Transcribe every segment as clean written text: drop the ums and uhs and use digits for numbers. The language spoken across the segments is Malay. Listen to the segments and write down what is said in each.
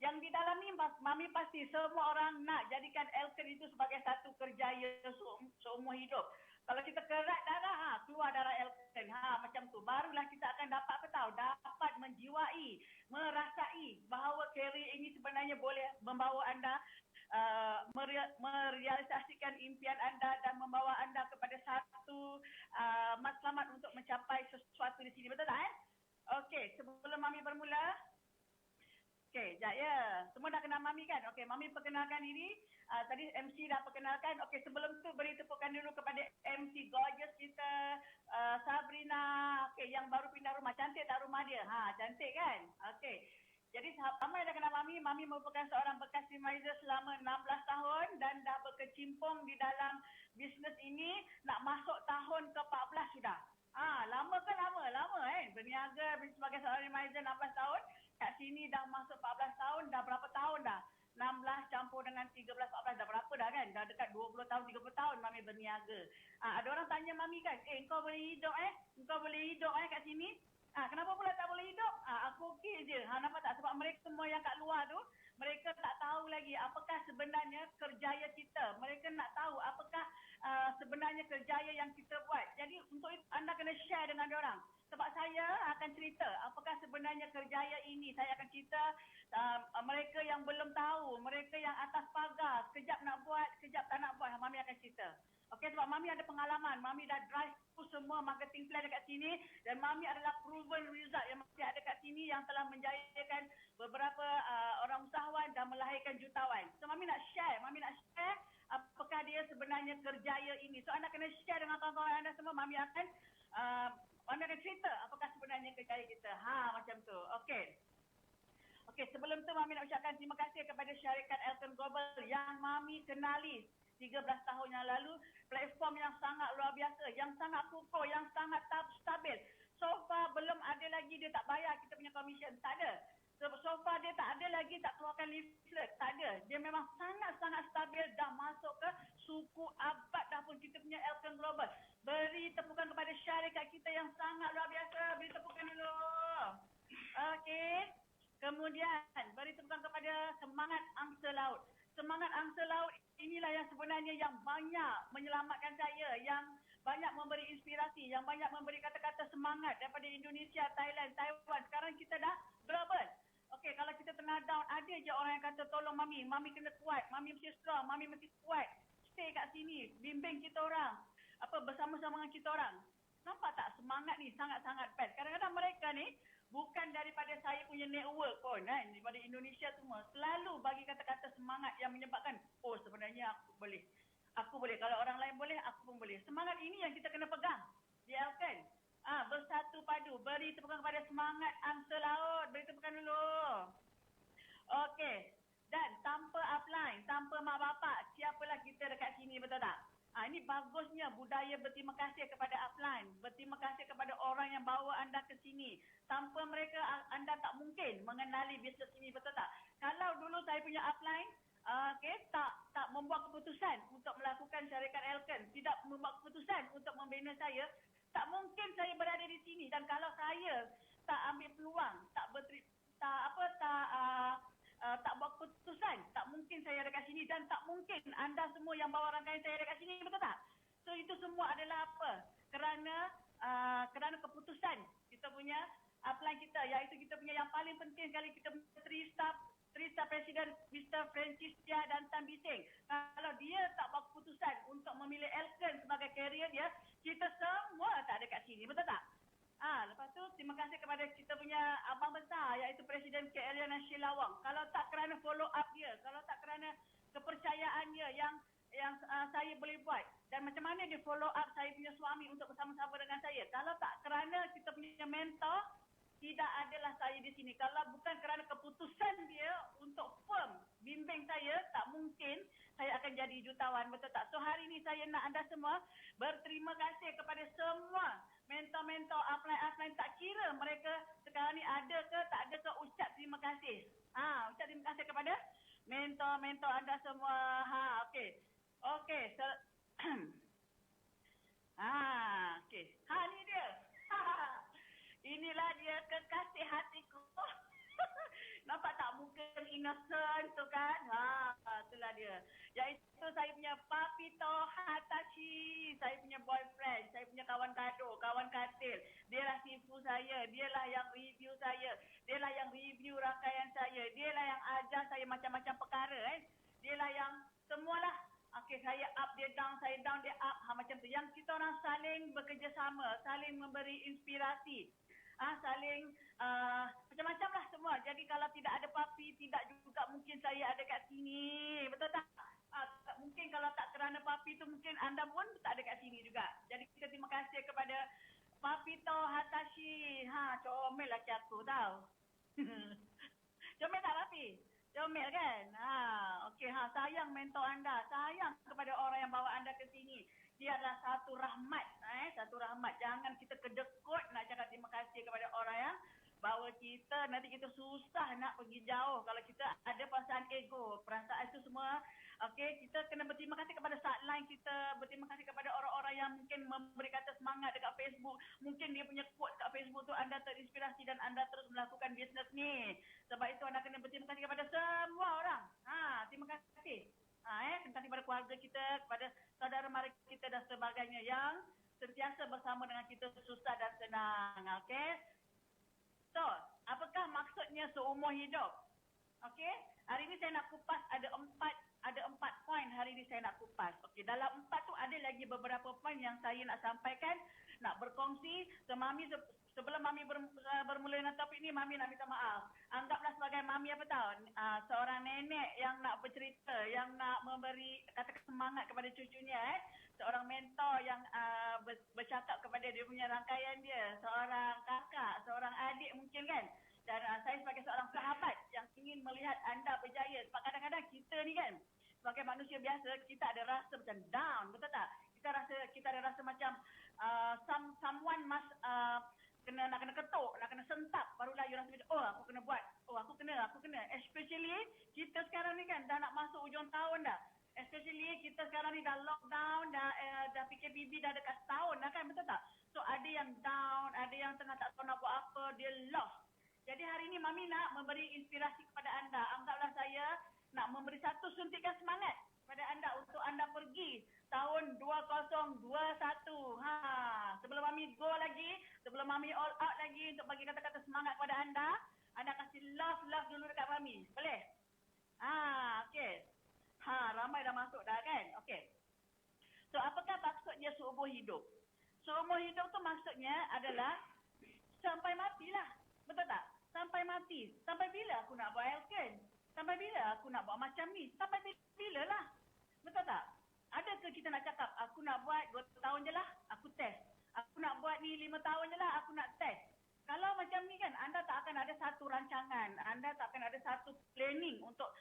yang di dalam ni Mami pasti semua orang nak jadikan Elken itu sebagai satu kerjaya seumur hidup. Kalau kita kerat darah, keluar darah Elken, macam tu. Barulah kita akan dapat dapat menjiwai, merasai bahawa karier ini sebenarnya boleh membawa anda merealisasikan impian anda dan membawa anda kepada satu matlamat untuk mencapai sesuatu di sini. Betul tak? Okey, sebelum Mami bermula. Okey, sekejap ya. Semua dah kenal Mami kan? Okey, Mami perkenalkan diri. Tadi MC dah perkenalkan. Okey, sebelum tu beri tepukan dulu kepada MC gorgeous kita, Sabrina. Okey, yang baru pindah rumah. Cantik tak rumah dia? Cantik kan? Okey. Jadi ramai dah kenal Mami. Mami merupakan seorang bekas supervisor selama 16 tahun dan dah berkecimpung di dalam bisnes ini. Nak masuk tahun ke-14 sudah. Lama kan? Lama kan? Berniaga sebagai seorang supervisor 16 tahun. Kat sini dah masuk 14 tahun. Dah berapa tahun dah? 16 campur dengan 13, 14 dah berapa dah kan? Dah dekat 20 tahun, 30 tahun Mami berniaga. Ada orang tanya Mami kan, kau boleh hidup Kau boleh hidup kat sini? Kenapa pula tak boleh hidup? Aku okey je. Nampak tak? Sebab mereka semua yang kat luar tu, mereka tak tahu lagi apakah sebenarnya kerjaya kita. Mereka nak tahu apakah sebenarnya kerjaya yang kita buat. Jadi untuk itu anda kena share dengan diorang. Sebab saya akan cerita apakah sebenarnya kerjaya ini. Saya akan cerita mereka yang belum tahu, mereka yang atas pagar, sekejap nak buat, sekejap tak nak buat. Mami akan cerita. Okey, sebab Mami ada pengalaman. Mami dah drive semua marketing plan dekat sini dan Mami adalah proven result yang masih ada kat sini yang telah menjayakan beberapa orang usahawan dan melahirkan jutawan. So Mami nak share apakah dia sebenarnya kerjaya ini. So anda kena share dengan kawan-kawan anda semua. Mami akan cerita apakah sebenarnya kerjaya kita. Macam tu. Okey, sebelum tu Mami nak ucapkan terima kasih kepada syarikat Elken Global yang Mami kenali 13 tahun yang lalu. Platform yang sangat luar biasa, yang sangat kukuh, yang sangat stabil. So far belum ada lagi dia tak bayar kita punya commission. Tak ada. So far dia tak ada lagi tak keluarkan leaflet. Tak ada. Dia memang sangat-sangat stabil. Dah masuk ke suku abad dah pun kita punya Elken Global. Beri tepukan kepada syarikat kita yang sangat luar biasa. Beri tepukan dulu. Okey. Kemudian beri tepukan kepada Semangat Angsa Laut. Semangat Angsa Laut inilah yang sebenarnya yang banyak menyelamatkan saya, yang banyak memberi inspirasi, yang banyak memberi kata-kata semangat daripada Indonesia, Thailand, Taiwan. Sekarang kita dah global. Okey, kalau kita tengah down, ada je orang yang kata tolong Mami kena kuat, Mami mesti strong, Mami mesti kuat. Stay kat sini, bimbing kita orang. Bersama-sama dengan kita orang. Nampak tak semangat ni sangat-sangat best. Kadang-kadang mereka ni bukan daripada saya punya network pun kan, daripada Indonesia semua. Selalu bagi kata-kata semangat yang menyebabkan, sebenarnya aku boleh. Kalau orang lain boleh, aku pun boleh. Semangat ini yang kita kena pegang. Dia kan? Bersatu padu. Beri tepukan kepada Semangat Angsa Laut. Beri tepukan dulu. Okey. Dan tanpa upline, tanpa mak bapak, siapalah kita dekat sini, betul tak? Ini bagusnya budaya berterima kasih kepada upline. Berterima kasih kepada orang yang bawa anda ke sini. Tanpa mereka, anda tak mungkin mengenali bisnes ini, betul tak? Kalau dulu saya punya upline, tak membuat keputusan untuk melakukan syarikat Elken, tidak membuat keputusan untuk membina saya, tak mungkin saya berada di sini. Dan kalau saya tak ambil peluang, tak buat keputusan, tak mungkin saya dekat sini dan tak mungkin anda semua yang bawa rangkaian saya dekat sini, betul tak? So itu semua adalah apa? Kerana keputusan kita punya upline kita, iaitu kita punya yang paling penting sekali, kita punya 3-star Presiden Mr. Francis Chia dan Tan Bising. Kalau dia tak buat keputusan untuk memilih Elken sebagai karier dia, kita semua tak ada kat sini, betul tak? Lepas tu terima kasih kepada kita punya abang besar, iaitu Presiden KL Sheila Wong. Kalau tak kerana follow up dia, kalau tak kerana kepercayaan dia yang saya boleh buat, dan macam mana dia follow up saya punya suami untuk bersama-sama dengan saya. Kalau tak kerana kita punya mentor, tidak adalah saya di sini. Kalau bukan kerana keputusan dia untuk firm bimbing saya, tak mungkin saya akan jadi jutawan, betul tak? So hari ini saya nak anda semua berterima kasih kepada semua mentor-mentor, upline-upline, tak kira mereka sekarang ni ada ke tak ada ke, ucap terima kasih. Ucap terima kasih kepada mentor-mentor anda semua. Okey. Okey. Ni dia. Inilah dia kekasih hatiku. Nampak tak muka innocent tu kan. Itulah dia. Iaitu saya punya Papito Hatashi. Saya punya boyfriend, saya punya kawan gaduh, kawan katil. Dialah sifu saya, dialah yang review saya, dialah yang review rangkaian saya, dialah yang ajar saya macam-macam perkara Dialah yang semualah. Okey, saya up, dia down, saya down, dia up. Macam tu. Yang kita orang saling bekerjasama, saling memberi inspirasi. Saling macam-macam lah semua. Jadi kalau tidak ada Papi, tidak juga mungkin saya ada kat sini. Betul tak? Mungkin kalau tak kerana Papi tu mungkin anda pun tak ada kat sini juga. Jadi kita terima kasih kepada Papito Hatashi. Comel laki aku tau. Comel tak Papi? Comel kan? Okey, sayang mentor anda. Sayang kepada orang yang bawa anda ke sini. Dia adalah satu rahmat. Satu rahmat. Jangan kita kedekut nak cakap terima kasih kepada orang yang bawa kita. Nanti kita susah nak pergi jauh kalau kita ada perasaan ego. Perasaan itu semua. Okey, kita kena berterima kasih kepada sideline kita. Berterima kasih kepada orang-orang yang mungkin memberi kata semangat dekat Facebook. Mungkin dia punya quote kat Facebook tu anda terinspirasi dan anda terus melakukan bisnes ni. Sebab itu anda kena berterima kasih kepada semua orang. Terima kasih. Terima kasih kepada keluarga kita, kepada saudara mara kita dan sebagainya yang sentiasa bersama dengan kita susah dan senang. Okey. So, apakah maksudnya seumur hidup? Okey. Hari ini saya nak kupas ada empat poin hari ini saya nak kupas. Okey, dalam 4 tu ada lagi beberapa poin yang saya nak sampaikan, nak berkongsi. So, sebelum Mami bermula dengan topik ni, Mami nak minta maaf. Anggaplah sebagai Mami apa tahu, seorang nenek yang nak bercerita, yang nak memberi kata-kata semangat kepada cucunya. Seorang mentor yang bercakap kepada dia punya rangkaian dia. Seorang kakak, seorang adik mungkin kan. Dan saya sebagai seorang sahabat yang ingin melihat anda berjaya. Sebab kadang-kadang kita ni kan, sebagai manusia biasa, kita ada rasa macam down, betul tak? Kita ada rasa macam someone must nak kena ketuk, nak kena sentak, barulah you rasa macam, aku kena buat, aku kena. Especially kita sekarang ni kan dah nak masuk hujung tahun dah. Especially kita sekarang ni dah lockdown, dah PKPB dah dekat setahun dah kan, betul tak? So ada yang down, ada yang tengah tak tahu nak buat apa, dia lost. Jadi hari ini Mami nak memberi inspirasi kepada anda. Anggaplah saya nak memberi satu suntikan semangat kepada anda untuk anda pergi tahun 2021. Sebelum Mami go lagi, sebelum Mami all out lagi untuk bagi kata-kata semangat kepada anda kasih love dulu dekat Mami. Boleh? Okey. Ramai dah masuk dah kan? Okey. So, apakah maksudnya seumur hidup? Seumur hidup tu maksudnya adalah sampai matilah. Betul tak? Sampai mati. Sampai bila aku nak buat healthcare? Sampai bila aku nak buat macam ni? Sampai bila lah? Betul tak? Adakah kita nak cakap, aku nak buat 2 tahun je lah, aku test. Aku nak buat ni 5 tahun je lah, aku nak test. Kalau macam ni kan, anda tak akan ada satu rancangan. Anda tak akan ada satu planning untuk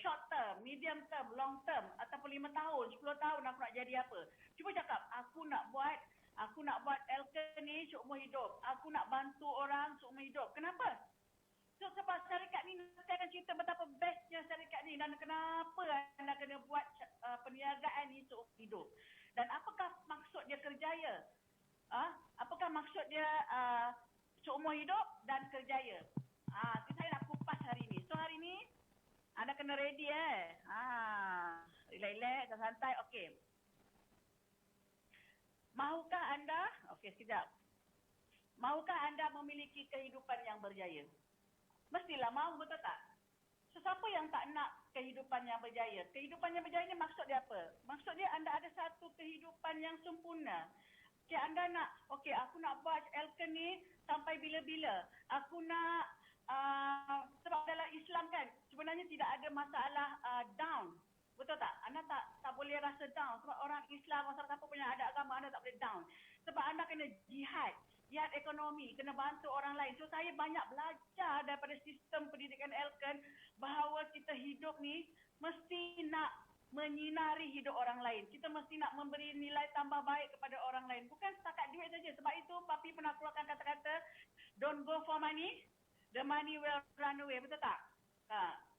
short term, medium term, long term. Ataupun 5 tahun, 10 tahun aku nak jadi apa. Cuba cakap, aku nak buat healthcare ni seumur hidup. Aku nak bantu orang seumur hidup. Kenapa? So, sebab syarikat ni, saya akan cerita betapa bestnya syarikat ni dan kenapa anda kena buat perniagaan ni seumur hidup. Dan apakah maksud dia kerjaya? Apakah maksud dia seumur hidup dan kerjaya? Itu saya nak kupas hari ni. So, hari ni, anda kena ready relax, santai. Okey. Mahukah anda, sekejap. Mahukah anda memiliki kehidupan yang berjaya? Mestilah mahu, betul tak? So, siapa yang tak nak kehidupan yang berjaya? Kehidupan yang berjaya ni maksud dia apa? Maksud dia anda ada satu kehidupan yang sempurna. Anda nak, aku nak buat healthcare ni sampai bila-bila. Aku nak, sebab dalam Islam kan, sebenarnya tidak ada masalah down. Betul tak? Anda tak boleh rasa down. Sebab orang Islam, siapa punya ada agama, anda tak boleh down. Sebab anda kena jihad ekonomi, kena bantu orang lain. So, saya banyak belajar daripada sistem pendidikan Elkan bahawa kita hidup ni mesti nak menyinari hidup orang lain. Kita mesti nak memberi nilai tambah baik kepada orang lain. Bukan setakat duit saja. Sebab itu, Papi pernah keluarkan kata-kata, don't go for money, the money will run away. Betul tak?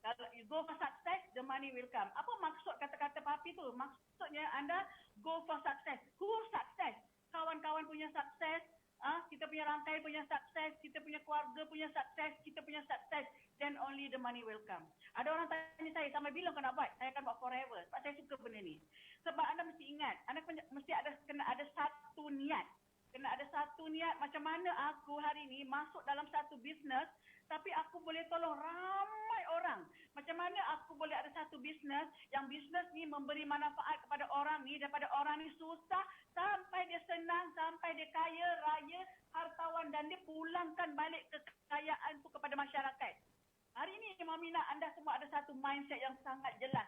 Kalau you go for success, the money will come. Apa maksud kata-kata Papi tu? Maksudnya anda go for success. Who success? Kawan-kawan punya sukses, Kita punya rangkaian punya sukses, kita punya keluarga punya sukses, kita punya sukses, then only the money will come. Ada orang tanya saya, sampai bila kau nak buat? Saya akan buat forever. Sebab saya suka benda ni. Sebab anda mesti ingat, anda mesti kena ada satu niat. Kena ada satu niat, macam mana aku hari ni masuk dalam satu bisnes, tapi aku boleh tolong ramai orang. Macam mana aku boleh ada satu bisnes, yang bisnes ni memberi manfaat kepada orang ni, daripada orang ni susah, sampai dia senang, sampai dia kaya, raya, hartawan, dan dia pulangkan balik kekayaan tu kepada masyarakat. Hari ni Mami nak anda semua ada satu mindset yang sangat jelas.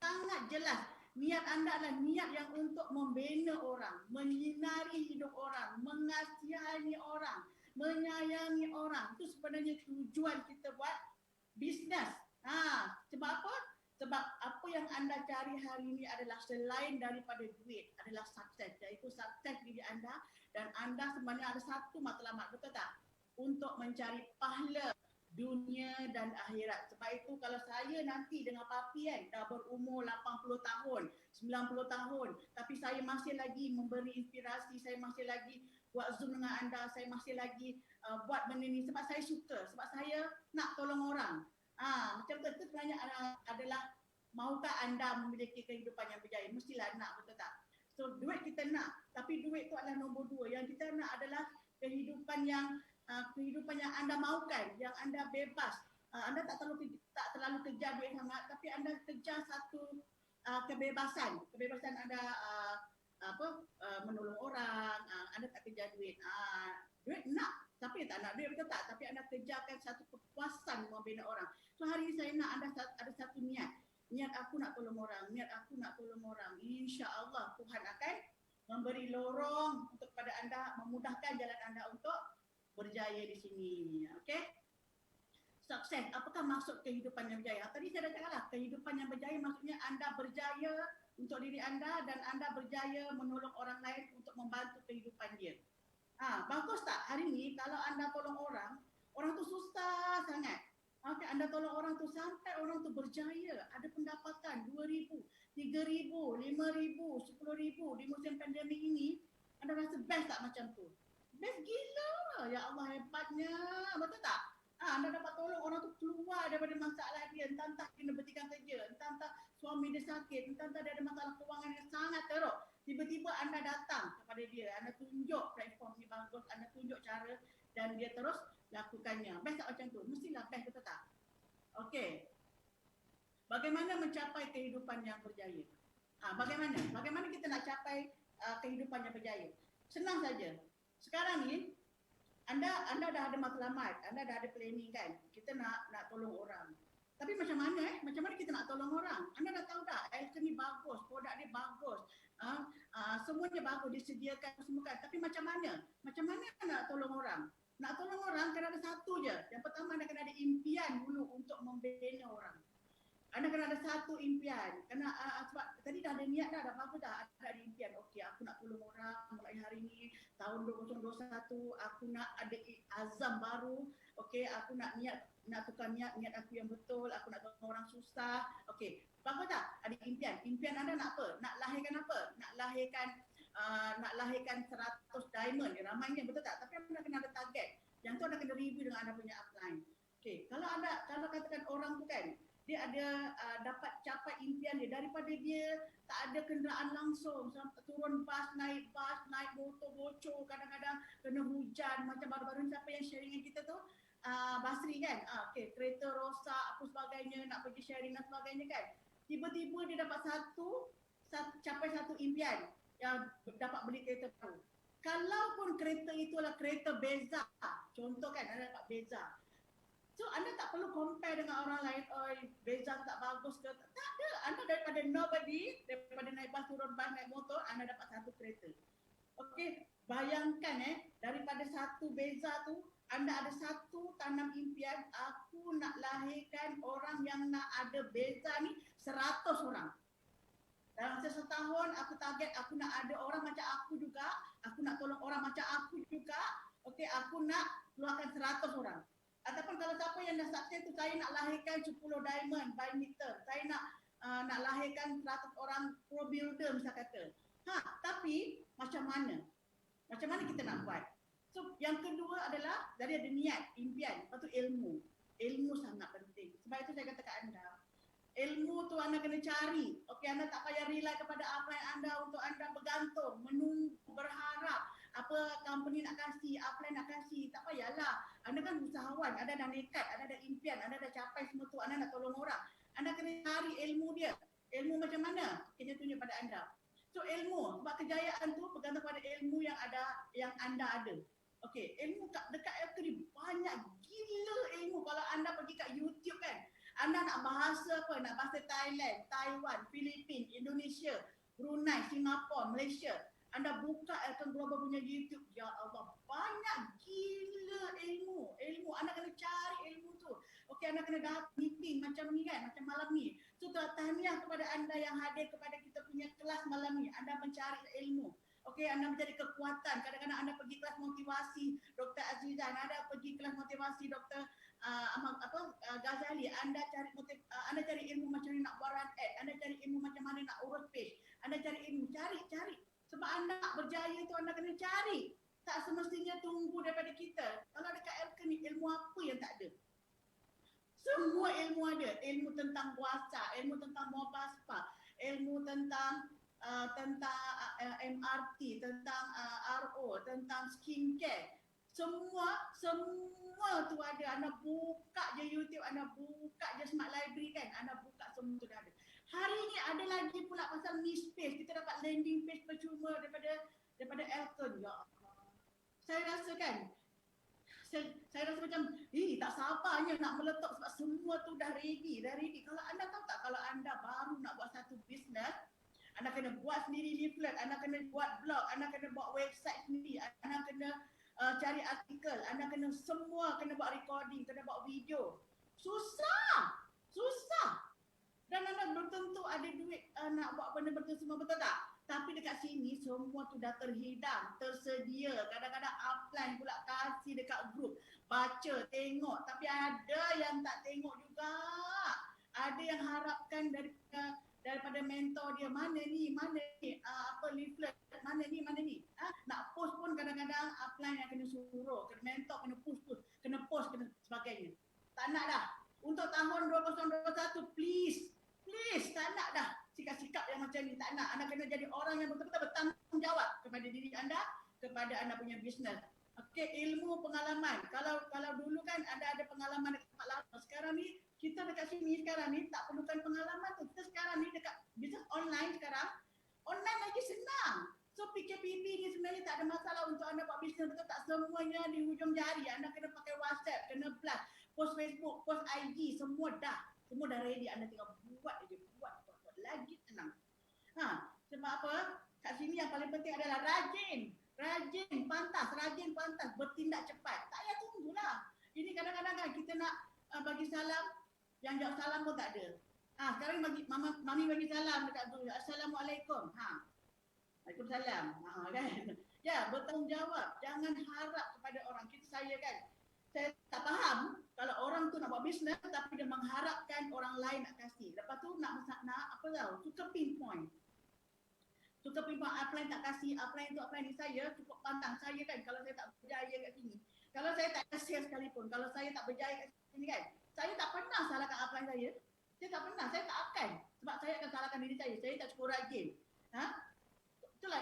Sangat jelas. Niat anda adalah niat yang untuk membina orang, menyinari hidup orang, mengasihani orang, menyayangi orang. Itu sebenarnya tujuan kita buat bisnes. Sebab apa? Sebab apa yang anda cari hari ini adalah selain daripada duit, adalah sukses. Iaitu sukses diri anda, dan anda sebenarnya ada satu matlamat, betul tak? Untuk mencari pahala dunia dan akhirat. Sebab itu kalau saya nanti dengan papi dah berumur 80 tahun, 90 tahun, tapi saya masih lagi memberi inspirasi, saya masih lagi buat Zoom dengan anda, saya masih lagi buat benda ni sebab saya suka, sebab saya nak tolong orang. Macam tu sebenarnya adalah maukah anda memiliki kehidupan yang berjaya? Mestilah nak, betul tak? So duit kita nak, tapi duit tu adalah nombor 2. Yang kita nak adalah kehidupan yang anda mahukan, yang anda bebas. Anda tak terlalu kejar duit sangat, tapi anda kejar satu kebebasan. Kebebasan anda menolong orang, anda tak kejar duit. Duit nak, tapi tak nak duit, betul tak? Tapi anda kejarkan satu kepuasan membina orang. So hari ini saya nak anda ada satu niat. Niat aku nak tolong orang, niat aku nak tolong orang. InsyaAllah Tuhan akan memberi lorong untuk kepada anda, memudahkan jalan anda untuk berjaya di sini. Okey? Sukses. Apakah maksud kehidupan yang berjaya? Tadi saya dah cakaplah, kehidupan yang berjaya maksudnya anda berjaya untuk diri anda dan anda berjaya menolong orang lain untuk membantu kehidupan dia. Bagus tak? Hari ni kalau anda tolong orang, orang tu susah sangat. Okay, anda tolong orang tu sampai orang tu berjaya, ada pendapatan 2,000, 3,000, 5,000, 10,000 di musim pandemik ini, anda rasa best tak macam tu? Best gila. Ya Allah, hebatnya. Betul tak? Anda dapat tolong orang tu keluar daripada masalah dia. Entah kena berhentikan kerja, entah suami dia sakit, entah dia ada masalah kewangan yang sangat teruk. Tiba-tiba anda datang kepada dia, anda tunjuk platform ni bagus, anda tunjuk cara, dan dia terus lakukannya. Best tak macam tu? Mestilah best, betul tak? Okey. Bagaimana mencapai kehidupan yang berjaya? Bagaimana kita nak capai kehidupan yang berjaya? Senang saja. Sekarang ni anda dah ada matlamat, anda dah ada planning kan? Kita nak tolong orang. Tapi macam mana kita nak tolong orang? Anda dah tahu tak, Elton ni bagus, produk dia bagus. Semuanya bagus, disediakan semua kan. Tapi macam mana nak tolong orang? Nak tolong orang kena ada satu je. Yang pertama anda kena ada impian dulu untuk membina orang. Anda kena ada satu impian. Sebab tadi dah ada niat dah bagus dah. Ada impian. Okey, aku nak tolong orang mulai hari ni, tahun 2021, aku nak ada azam baru. Okey, aku nak tukar niat aku yang betul, aku nak tolong orang susah. Okey, bagus tak? Ada impian. Impian anda nak apa? Nak lahirkan apa? Nak lahirkan 100 diamond. Ramainya, betul tak? Tapi anda kena ada target. Yang tu anda kena review dengan anda punya upline. Okey, kalau katakan orang tu kan, dia ada dapat capai impian dia daripada dia tak ada kenderaan langsung, turun bas, naik motor bocor, kadang-kadang kena hujan, macam baru-baru ni siapa yang sharing dengan kita tu, Basri kan, kereta rosak apa sebagainya, nak pergi sharing dan sebagainya kan, tiba-tiba dia dapat capai satu impian yang dapat beli kereta baru. Kalaupun kereta itu adalah kereta Beza, contoh kan, anda dapat Beza. So anda tak perlu compare dengan orang lain, Beza tak bagus ke? Tak ada. Anda daripada nobody, daripada naik bas, turun bas, naik motor, anda dapat satu kereta. Okey, bayangkan daripada satu Beza tu, anda ada satu tanam impian, aku nak lahirkan orang yang nak ada Beza ni 100 orang. Dalam setahun aku target aku nak ada orang macam aku juga, aku nak tolong orang macam aku juga. Okey, aku nak keluarkan 100 orang. Ataupun kalau siapa yang dah sukses tu, saya nak lahirkan 10 diamond by meter. Saya nak lahirkan 100 orang pro builder misal kata. Tapi macam mana? Macam mana kita nak buat? So yang kedua adalah dari ada niat, impian, lepas tu ilmu. Ilmu sangat penting. Sebab itu saya kata kat anda, ilmu tu anda kena cari. Okey, anda tak payah rely kepada apa yang anda untuk anda bergantung, menunggu, berharap apa company nak kasih, apa yang nak kasih. Tak payahlah. Anda kan usahawan, anda dah nekat, anda dah impian, anda dah capai semua tu, anda nak tolong orang. Anda kena cari ilmu dia. Ilmu macam mana? Okay, dia tunjuk pada anda. So ilmu, sebab kejayaan tu bergantung pada ilmu yang anda ada. Okey, ilmu dekat Elka ni banyak gila ilmu. Kalau anda pergi kat YouTube kan, anda nak bahasa apa? Nak bahasa Thailand, Taiwan, Filipina, Indonesia, Brunei, Singapura, Malaysia. Anda buka Elka Global punya YouTube, ya Allah, banyak gila ilmu. Anda kena cari ilmu tu. Okey, anda kena datang meeting macam ni kan, macam malam ni. So, tahniah kepada anda yang hadir kepada kita punya kelas malam ni. Anda mencari ilmu. Okey, anda mencari kekuatan. Kadang-kadang anda pergi kelas motivasi Dr. Azizah, anda pergi kelas motivasi Dr. Ghazali. Anda cari ilmu macam mana nak buat run ad, anda cari ilmu macam mana nak urus page. Anda cari ilmu, cari. Sebab anda nak berjaya tu anda kena cari. Tak semestinya tunggu daripada kita. Kalau dekat Elka ni, ilmu apa yang tak ada? Semua ilmu ada. Ilmu tentang puasa, ilmu tentang Mopaspa, ilmu tentang MRT, tentang RO, tentang skincare. Semua tu ada. Anda buka je YouTube, anda buka je Smart Library kan, anda buka semua tu dah ada. Hari ni ada lagi pula pasal niche page. Kita dapat landing page percuma daripada Elton. Ya Allah. Saya rasa kan, saya rasa macam, tak sabarnya nak meletak sebab semua tu dah ready. Kalau anda tahu tak, kalau anda baru nak buat satu business, anda kena buat sendiri leaflet, anda kena buat blog, anda kena buat website sendiri, anda kena cari artikel, anda kena semua, kena buat recording, kena buat video. Susah. Dan anda belum tentu ada duit nak buat benda-benda semua, betul tak? Tapi dekat sini semua tu dah terhidang, tersedia. Kadang-kadang upline pula kasih dekat grup. Baca, tengok. Tapi ada yang tak tengok juga. Ada yang harapkan daripada mentor dia, mana ni, leaflet, mana ni. Nak post pun kadang-kadang upline yang kena suruh. Mentor kena post, kena sebagainya. Tak nak dah. Untuk tahun 2021, please, tak nak dah sikap-sikap yang macam ni, tak nak. Anda kena jadi orang yang betul-betul bertanggungjawab kepada diri anda, kepada anda punya bisnes. Okey, ilmu, pengalaman. Kalau dulu kan ada pengalaman dekat tempat lama. Sekarang ni, kita dekat sini sekarang ni tak perlukan pengalaman tu. Kita sekarang ni dekat bisnes online sekarang, online lagi senang. So PKPP ni sebenarnya tak ada masalah untuk anda buat bisnes, betul tak? Semuanya di hujung jari. Anda kena pakai WhatsApp, kena blast, post Facebook, post IG, semua dah ready. Anda tinggal buat lagi senang. Sebab apa? Kat sini yang paling penting adalah rajin, pantas, bertindak cepat. Tak payah tunggulah. Ini kadang-kadang kan kita nak bagi salam, yang jawab salam pun tak ada. Sekarang mami bagi salam dekat tu. Assalamualaikum. Waalaikumsalam. Kan? Ya, bertanggungjawab. Jangan harap kepada orang. Saya tak faham kalau orang tu nak buat bisnes tapi dia mengharapkan orang lain nak kasih. Lepas tu nak apa tahu, suka pinpoint. Upline tak kasih, upline ni saya cukup pantang. Saya kan kalau saya tak berjaya kat sini, kalau saya tak share sekalipun, kalau saya tak berjaya kat sini kan, saya tak pernah salahkan upline saya. Saya tak pernah, saya tak akan. Sebab saya akan salahkan diri saya tak cukup rajin. Itulah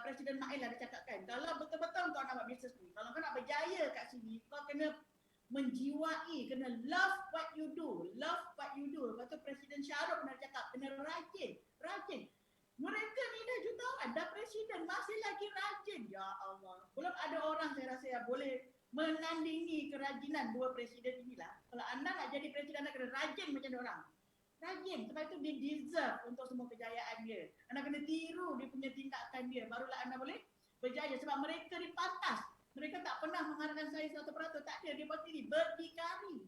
Presiden Mail ada cakapkan, kalau betul-betul kau nak buat bisnes ni, kalau kau nak berjaya kat sini, kau kena menjiwai, kena love what you do. Lepas tu Presiden Syarif pernah cakap, kena rajin. Mereka ni dah jutawan, dah presiden, masih lagi rajin. Ya Allah, belum ada orang saya rasa yang boleh menandingi kerajinan dua presiden inilah. Kalau anda nak jadi presiden, anda kena rajin macam orang. Rajin, sebab itu dia deserve untuk semua kejayaan dia. Anda kena tiru dia punya tindakan dia, barulah anda boleh berjaya. Sebab mereka ni pantas. Mereka tak pernah mengharapkan saya 100%. Tak ada, dia buat sendiri. Berdikari,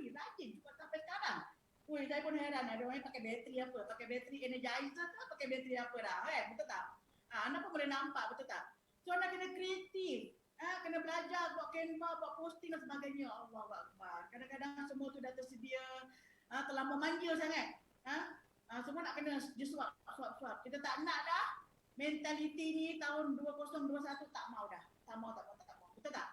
rajin juga sampai sekarang. Saya pun heran, ada orang yang pakai bateri apa? Pakai bateri energizer ke pakai bateri apa dah, kan? Betul tak? Anda pun boleh nampak, betul tak? So anda kena kreatif. Kena belajar, buat Canva, buat posting dan sebagainya. Allahu Akbar. Kadang-kadang semua tu dah tersedia. Terlampau manja sangat. Semua nak kena suap. Kita tak nak dah. mentaliti ni tahun 2021 tak mau dah. Tak mau. Betul tak?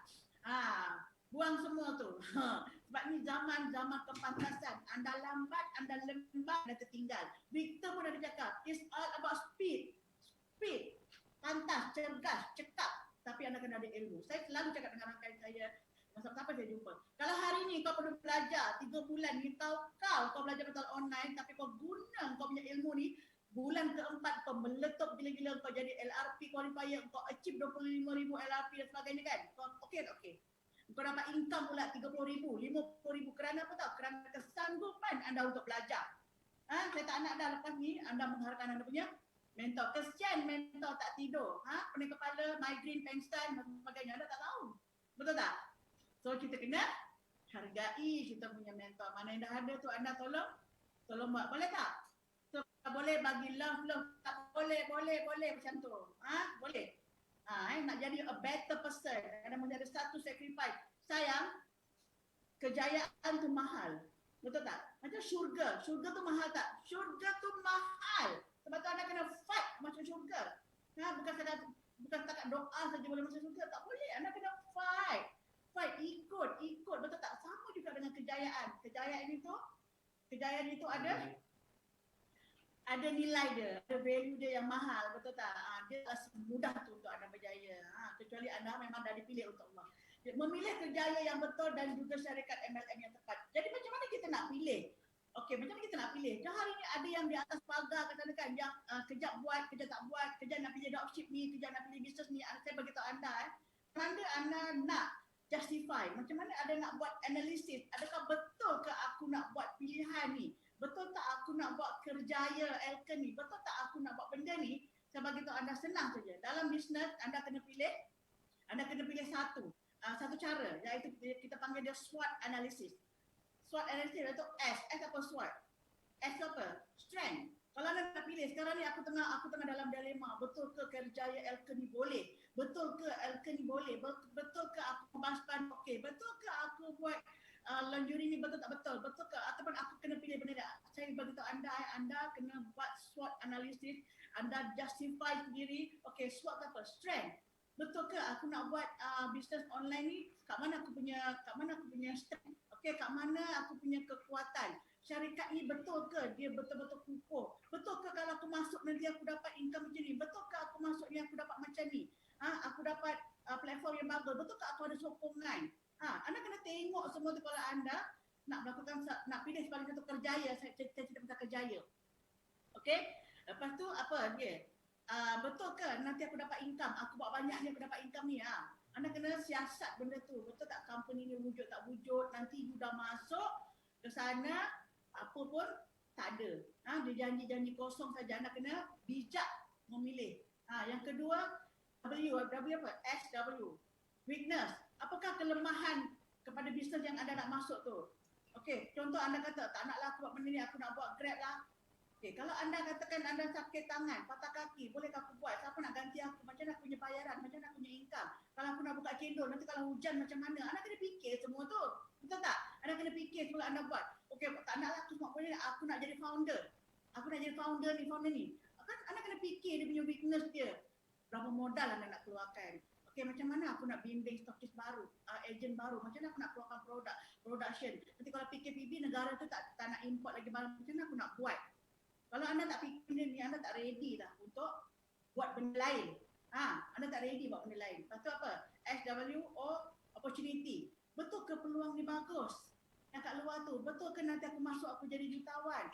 Buang semua tu. Sebab ni zaman kepantasan. Anda lambat, anda lembab, anda tertinggal. Victor pun ada cakap, it's all about speed. Speed. Pantas, cergas, cekap. Tapi anda kena ada ilmu. Saya selalu cakap dengan rakan saya, masa apa saya jumpa. Kalau hari ni kau perlu belajar 3 bulan ni kau belajar betul online, tapi kau guna kau punya ilmu ni, bulan keempat kau meletup gila-gila, kau jadi LRP qualifier, kau achieve 25,000 LRP dan sebagainya kan. Kau okey. Kau dapat income pula 30,000, 50,000. Kerana apa tahu? Kerana kesanggupan anda untuk belajar. Saya tak nak dah lepas ni anda mengharapkan anda punya mentor. Kesian mentor tak tidur. Pening kepala, migraine, pengsan dan sebagainya. Anda tak tahu. Betul tak? So kita kena hargai kita punya mentor. Mana yang dah ada tu anda tolong buat. Boleh tak? So boleh bagi love, tak boleh macam tu. Boleh. Nak jadi a better person, ada menjadi satu sacrifice. Sayang, kejayaan tu mahal. Betul tak? Macam syurga tu mahal tak? Syurga tu mahal. Sebab tu anda kena fight masuk syurga. Bukan setakat doa saja boleh masuk syurga. Tak boleh. Anda kena fight. Ikut. Betul tak? Sama juga dengan kejayaan. Kejayaan itu ada nilai dia, ada value dia yang mahal, betul tak? Dia tak semudah tu untuk anda berjaya. Kecuali anda memang dah dipilih untuk Allah. Memilih kerjaya yang betul dan juga syarikat MLM yang tepat. Jadi macam mana kita nak pilih? Okey, macam mana kita nak pilih? Dah hari ni ada yang di atas pagar katakan yang kejap buat, kejap tak buat, kejap nak pilih dropship ni, kejap nak pilih bisnes ni. Saya beritahu anda, kerana anda nak justify, macam mana ada nak buat analisis, adakah betul ke aku nak buat pilihan ni? Betul tak aku nak buat kerjaya Elken ni? Betul tak aku nak buat benda ni? Saya bagi tahu anda senang saja. Dalam bisnes anda kena pilih satu cara, iaitu kita panggil dia SWOT analysis. SWOT analysis iaitu S apa SWOT? S apa? Strength. Kalau anda nak pilih sekarang ni aku tengah dalam dilema, betul ke kerjaya Elken ni boleh? Betul ke Elken ni boleh? Betul ke aku baspan okey? Betul ke aku buat lingerie ni betul tak betul? Betul ke ataupun aku kena pilih benda tak? Saya beritahu anda kena buat SWOT analysis, anda justify sendiri. Okey, SWOT apa? Strength. Betul ke aku nak buat bisnes online ni? Kat mana aku punya strength? Okey, kat mana aku punya kekuatan? Syarikat ni betul ke dia betul-betul kukuh? Betul ke kalau aku masuk nanti aku dapat income macam ni? Betul ke aku masuk ni aku dapat macam ni? Aku dapat platform yang bagus. Betul ke aku ada sokongan? Anda kena tengok semua tu kalau anda nak pilih sebagai satu kerjaya. Saya cerita pasal kerjaya. Okey? Lepas tu apa dia? Betul ke nanti aku dapat income? Aku buat banyak ni aku dapat income ni. Anda kena siasat benda tu. Betul tak company ni wujud tak wujud? Nanti you dah masuk ke sana, apa pun tak ada. Dia janji-janji kosong saja. Anda kena bijak memilih. Yang kedua, W apa? SW. Weakness. Apakah kelemahan kepada bisnes yang anda nak masuk tu? Okey, contoh anda kata, tak naklah aku buat benda ni, aku nak buat Grab lah. Okey, kalau anda katakan anda sakit tangan, patah kaki, bolehkah aku buat? Siapa nak ganti aku? Macam mana aku punya bayaran? Macam mana aku punya income? Kalau aku nak buka cendol, nanti kalau hujan macam mana? Anda kena fikir semua tu. Betul tak? Anda kena fikir sebelum anda buat. Okey, tak naklah aku buat benda ni, aku nak jadi founder. Aku nak jadi founder ni. Kan anda kena fikir dia punya weakness dia. Berapa modal anda nak keluarkan? Okey, macam mana aku nak bimbing stokis baru, ejen baru, macam mana aku nak keluarkan production. Nanti kalau PKPB negara tu tak nak import lagi barang, macam mana aku nak buat? Kalau anda tak fikir ni, anda tak ready dah untuk buat benda lain. Anda tak ready buat benda lain. Lepas tu apa? SWO, opportunity. Betul ke peluang ni bagus? Yang kat luar tu, betul ke nanti aku masuk aku jadi jutawan?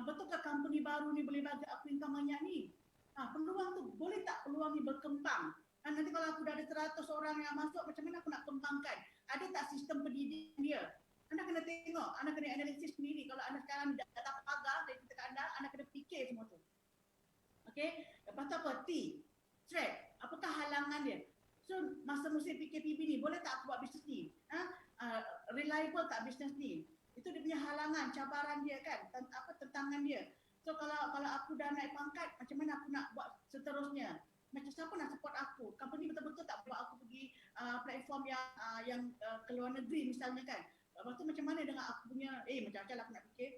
Betul ke company baru ni boleh bagi aku income banyak ni? Peluang tu, boleh tak peluang ni berkembang? Nanti kalau aku dah ada 100 orang yang masuk, macam mana aku nak kembangkan? Ada tak sistem pendidikan dia? Anda kena tengok, anda kena analisis sendiri. Kalau anda sekarang datang pagar, saya cerita kat anda kena fikir semua tu. Okey? Lepas tu apa? T, threat. Apakah halangan dia? So, masa musim PKPB ni, boleh tak aku buat bisnes ni? Reliable tak bisnes ni? Itu dia punya halangan, cabaran dia kan? Tentangan dia. So, kalau aku dah naik pangkat, macam mana aku nak buat seterusnya? Macam siapa nak support aku? Company betul-betul tak buat aku pergi platform yang ke luar negeri misalnya kan. Lepas tu macam mana dengan aku punya, macam-macam lah aku nak fikir.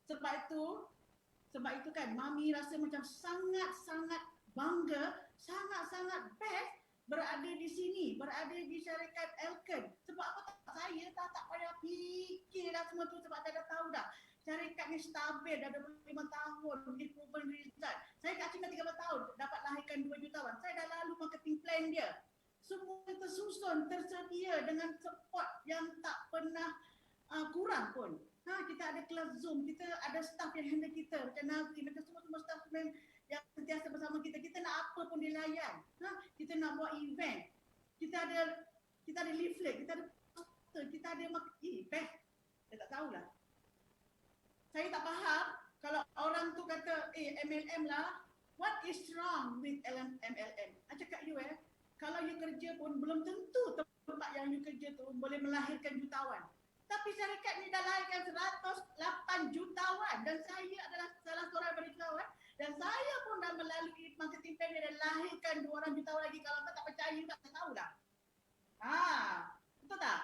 Sebab itu kan, Mami rasa macam sangat-sangat bangga, sangat-sangat best berada di sini, berada di syarikat Elken. Sebab apa tak? Saya tak payah fikir dah semua tu sebab saya dah tahu dah. Syarikat ni stabil dah 25 tahun di proven result. Saya kat China 13 tahun dapat lahirkan 2 jutawan. Saya dah lalu marketing plan dia. Semua tersusun, tersedia dengan support yang tak pernah kurang pun. Kita ada kelas Zoom, kita ada staff yang handle kita, macam Nazri, macam semua staff yang sentiasa bersama kita. Kita nak apa pun dilayan. Kita nak buat event. Kita ada leaflet, kita ada poster, kita ada marketing. Saya tak tahulah. Saya tak faham kalau orang tu kata, MLM lah, what is wrong with MLM? I cakap you kalau you kerja pun belum tentu tempat yang you kerja tu boleh melahirkan jutawan. Tapi syarikat ni dah lahirkan 108 jutawan dan saya adalah salah seorang daripada jutawan dan saya pun dah melalui marketing plan dan lahirkan 2 orang jutawan lagi. Kalau kau tak percaya, tak tahulah. Betul tak?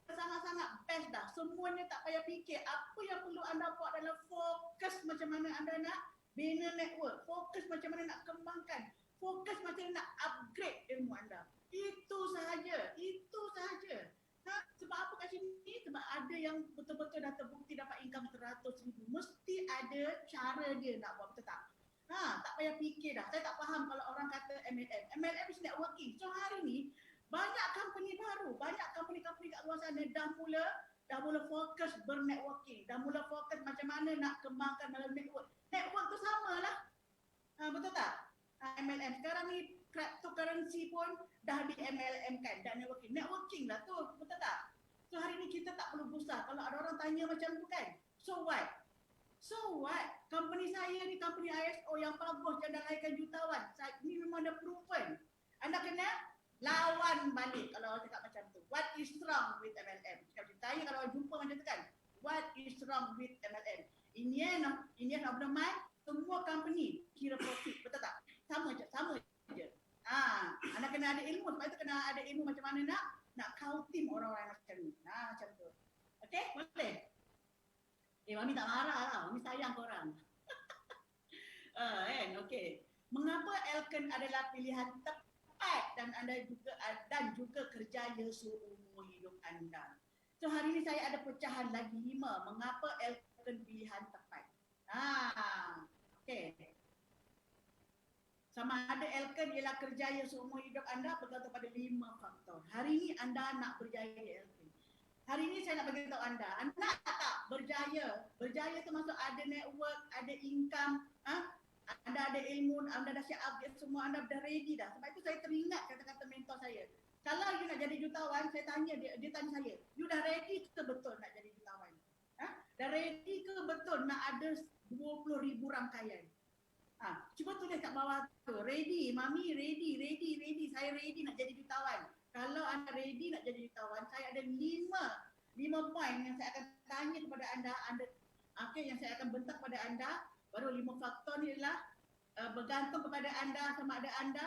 Sangat-sangat best dah. Semuanya tak payah fikir. Apa yang perlu anda buat adalah fokus macam mana anda nak bina network. Fokus macam mana nak kembangkan. Fokus macam mana nak upgrade ilmu anda. Itu sahaja. Sebab apa kat sini? Sebab ada yang betul-betul dah terbukti dapat income 100,000. Mesti ada cara dia nak buat, betul tak? Tak payah fikir dah. Saya tak faham kalau orang kata MLM. MLM is networking. So hari ni banyak company baru, banyak company-company kat luar sana dah mula fokus bernetworking, dah mula fokus macam mana nak kembangkan dalam network. Network tu samalah. Betul tak? MLM sekarang ni cryptocurrency pun dah di MLM kan, dah networking lah tu, betul tak? So hari ni kita tak perlu gusar kalau ada orang tanya macam tu kan. So what? Company saya ni company ISO yang bagus, yang dah lahirkan jutawan. Ni memang dah proven. Anda kena lawan balik kalau orang cakap macam tu. What is wrong with MLM? Kalau ditanya, kalau orang jumpa macam tu kan, what is wrong with MLM? In the end of the month, semua company kira profit, betul tak? Sama je. Anda kena ada ilmu, sebab itu kena ada ilmu macam mana nak counting orang-orang macam ni. Macam tu. Okay, boleh? Mami tak marah lah, Mami sayang korang. Okay. Mengapa Elken adalah pilihan tepat dan juga kerjaya seumur hidup anda? So hari ni saya ada pecahan lagi 5. Mengapa Elken pilihan tepat? Okay. Sama ada Elken ialah kerjaya seumur hidup anda bergantung pada 5 faktor. Hari ni anda nak berjaya Elken. Hari ni saya nak beritahu anda tak berjaya. Berjaya tu maksud ada network, ada income, anda ada ilmu, anda dah siap update semua, anda dah ready dah. Sebab itu saya teringat kata-kata mentor saya. Kalau you nak jadi jutawan, saya tanya dia tanya saya, you dah ready ke betul nak jadi jutawan? Dah ready ke betul nak ada 20,000 rangkaian? Cuba tulis kat bawah tu, ready, Mami ready, saya ready nak jadi jutawan. Kalau anda ready nak jadi jutawan, saya ada 5 poin yang saya akan tanya kepada anda, yang saya akan bentak kepada anda. Baru 5 faktor ni adalah bergantung kepada anda sama ada anda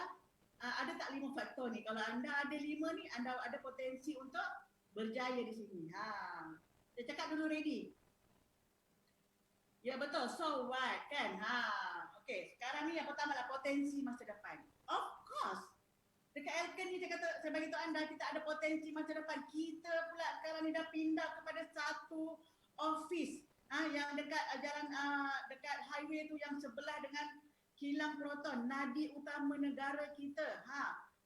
ada tak 5 faktor ni. Kalau anda ada 5 ni, anda ada potensi untuk berjaya di sini. Saya cakap dulu ready. Ya betul, so what kan? Okay, sekarang ni yang pertama adalah potensi masa depan. Of course. Dekat Elken ni saya bagi tahu anda, kita ada potensi masa depan. Kita pula sekarang ni dah pindah kepada satu office yang dekat dekat highway tu yang sebelah dengan kilang proton, nadi utama negara kita.